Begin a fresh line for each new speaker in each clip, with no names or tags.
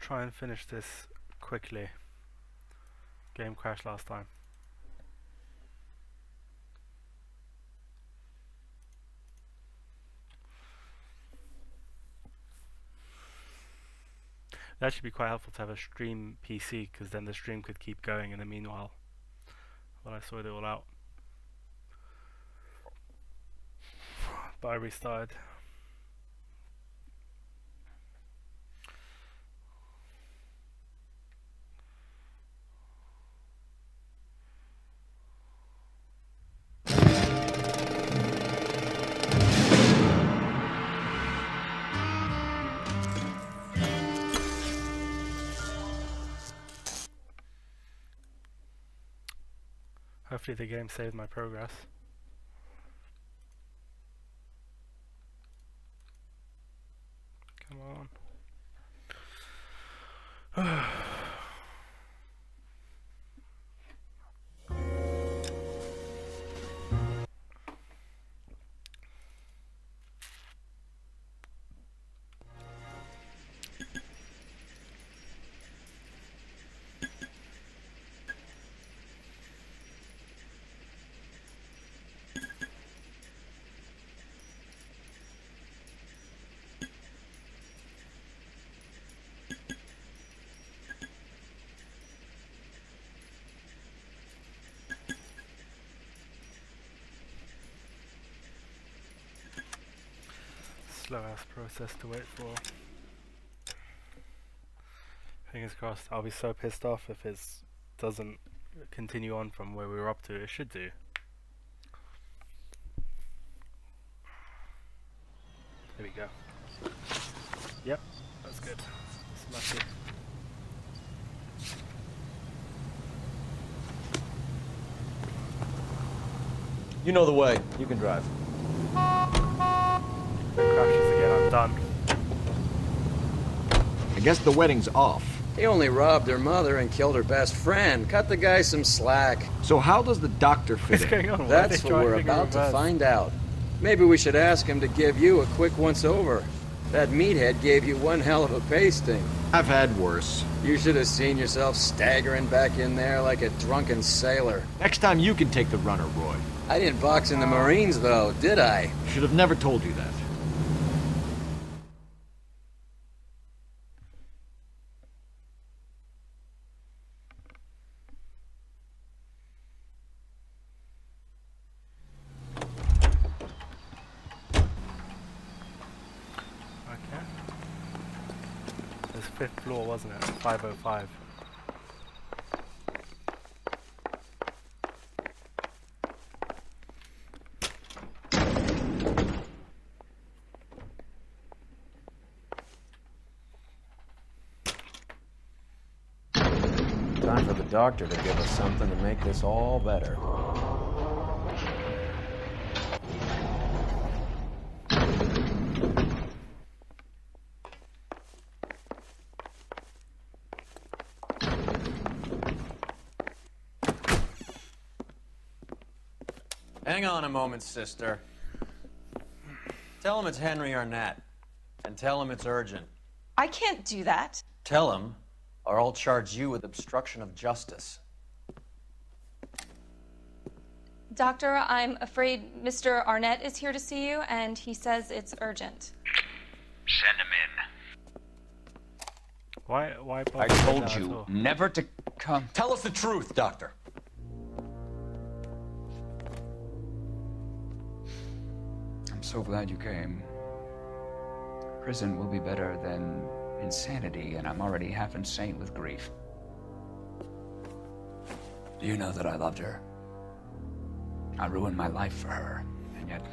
try and finish this quickly. Game crashed last time. That should be quite helpful to have a stream PC, because then the stream could keep going in the meanwhile while I sort it all out. But I restarted. Hopefully the game saved my progress. Come on. Slow ass process to wait for. Fingers crossed. I'll be so pissed off if it doesn't continue on from where we were up to. It should do. There we go. Yep, that's good. It's lucky.
You know the way. You can drive.
If it crashes again, I'm done.
I guess the wedding's off.
He only robbed her mother and killed her best friend. Cut the guy some slack.
So how does the doctor fit
What's
in?
going on?
That's what we're about to find out. Maybe we should ask him to give you a quick once-over. That meathead gave you one hell of a pasting.
I've had worse.
You should have seen yourself staggering back in there like a drunken sailor.
Next time you can take the runner, Roy.
I didn't box in the Marines, though, did I?
Should have never told you that.
Fifth floor, wasn't it? 505.
Time for the doctor to give us something to make this all better.
Hang on a moment, sister. Tell him it's Henry Arnett. And tell him it's urgent.
I can't do that.
Tell him, or I'll charge you with obstruction of justice.
Doctor, I'm afraid Mr. Arnett is here to see you, and he says it's urgent.
Send him in.
Why
I told you never to come.
Tell us the truth, Doctor.
I'm so glad you came. Prison will be better than insanity, and I'm already half insane with grief. Do you know that I loved her? I ruined my life for her, and yet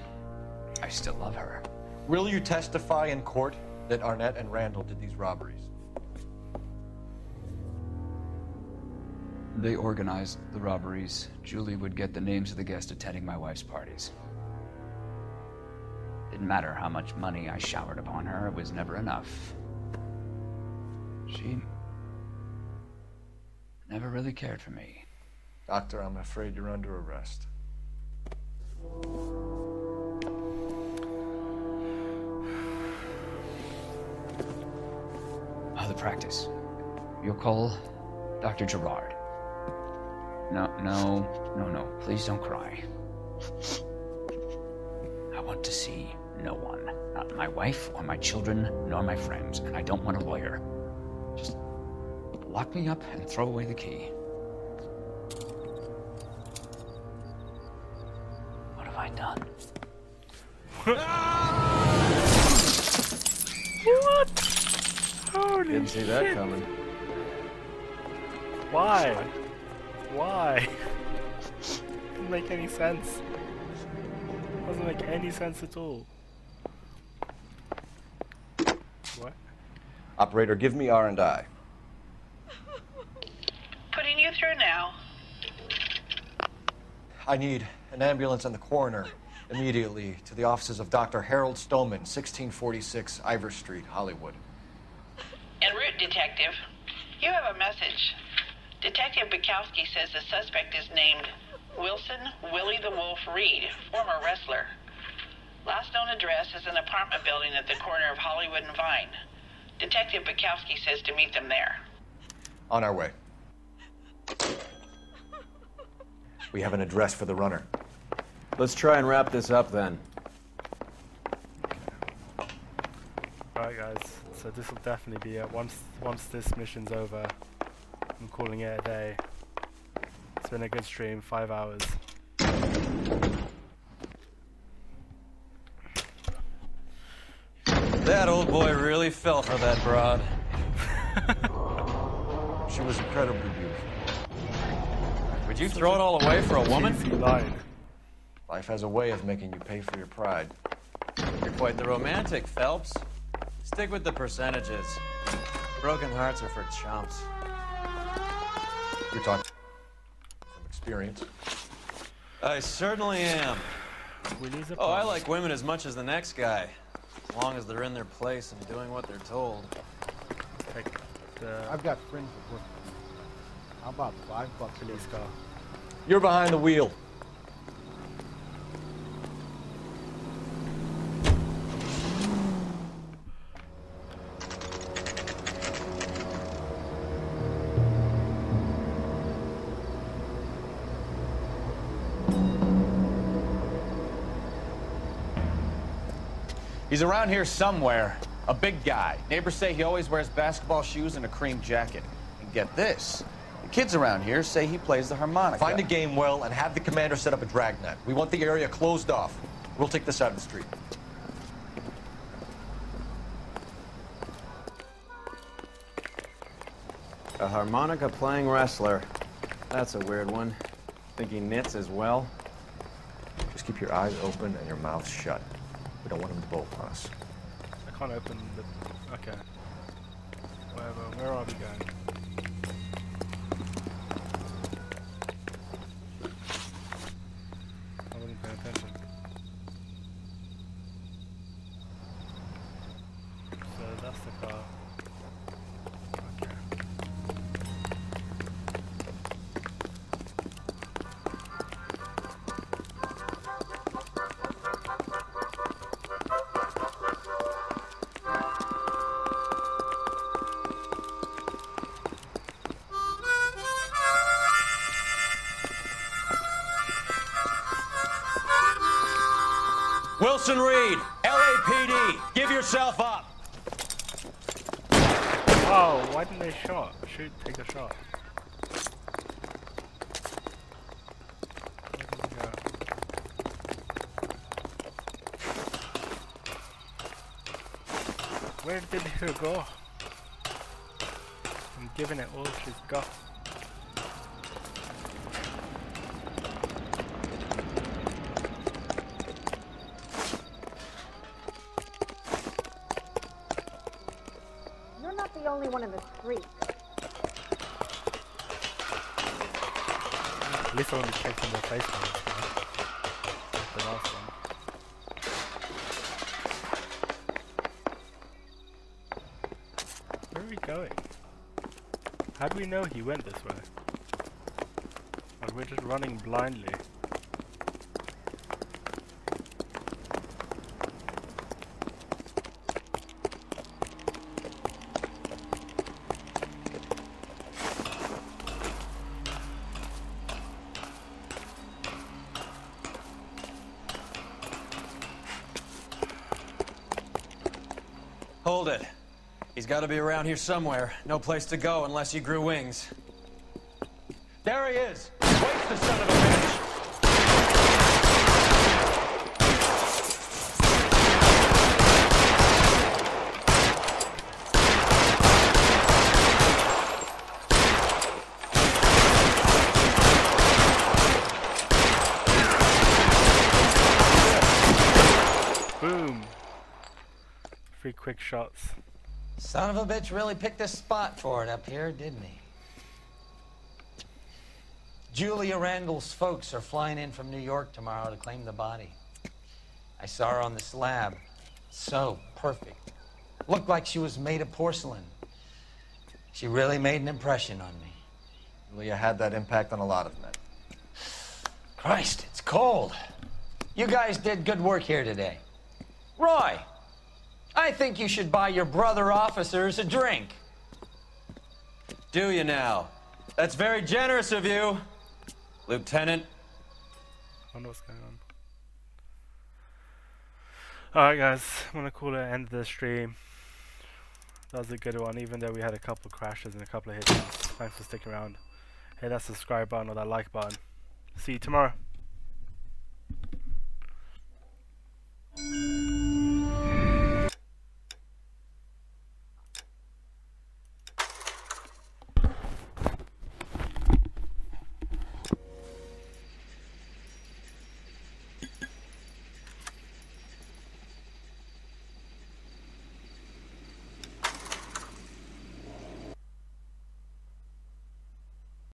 I still love her.
Will you testify in court that Arnett and Randall did these robberies?
They organized the robberies. Julie would get the names of the guests attending my wife's parties. Didn't matter how much money I showered upon her, it was never enough. She never really cared for me.
Doctor, I'm afraid you're under arrest.
Oh, the practice. You'll call Dr. Gerard. No. Please don't cry. I want to see no one. Not my wife or my children, nor my friends. And I don't want a lawyer. Just lock me up and throw away the key. What have I done?
What? Holy
Didn't see that coming.
Why? Why? Doesn't make any sense. Doesn't make any sense at all. What?
Operator, give me R&I.
Putting you through now.
I need an ambulance and the coroner immediately to the offices of Dr. Harold Stoneman, 1646 Ivor Street, Hollywood.
En route, Detective. You have a message. Detective Bukowski says the suspect is named Wilson Willie the Wolf Reed, former wrestler. Last known address is an apartment building at the corner of Hollywood and Vine. Detective Bukowski says to meet them there.
On our way. We have an address for the runner.
Let's try and wrap this up then.
Alright guys, so this will definitely be it. Once this mission's over, I'm calling it a day. It's been a good stream, 5 hours.
That old boy really fell for that broad.
She was incredibly beautiful.
Would you throw it all away for a woman?
Cheesy line.
Life has a way of making you pay for your pride.
You're quite the romantic, Phelps. Stick with the percentages. Broken hearts are for chumps.
You're talking from experience.
I certainly am.
Willie's a
Oh, I
bum.
like women as much as the next guy. As long as they're in their place and doing what they're told.
Take the
I've got friends that work. How about $5 a
police car.
You're behind the wheel.
He's around here somewhere. A big guy. Neighbors say he always wears basketball shoes and a cream jacket. And get this. The kids around here say he plays the harmonica.
Find a game well and have the commander set up a dragnet. We want the area closed off. We'll take this out of the street.
A harmonica playing wrestler. That's a weird one. Think he knits as well?
Just keep your eyes open and your mouth shut. We don't want him to bolt on us.
I can't open the... Okay. Whatever, where are we going? I wasn't paying attention. So that's the car. Okay.
Wilson Reed, LAPD, give yourself up.
Oh, why didn't they shot? Shoot, take a shot. Where did he go? I'm giving it all she's got.
You're not the only one in the street.
At least I only checked in their face mask, the last one. Where are we going? How do we know he went this way? Or we're just running blindly?
Hold it. He's got to be around here somewhere. No place to go unless he grew wings. There he is! Waste the son of a bitch!
Boom. 3 quick shots.
Son of a bitch really picked a spot for it up here, didn't he? Julia Randall's folks are flying in from New York tomorrow to claim the body. I saw her on the slab. So perfect. Looked like she was made of porcelain. She really made an impression on me.
Julia had that impact on a lot of men.
Christ, it's cold. You guys did good work here today. Roy, I think you should buy your brother officers a drink.
Do you now? That's very generous of you, Lieutenant.
I wonder what's going on. Alright guys, I'm gonna call it an end of the stream. That was a good one, even though we had a couple crashes and a couple of hits. Thanks for sticking around. Hit that subscribe button or that like button. See you tomorrow.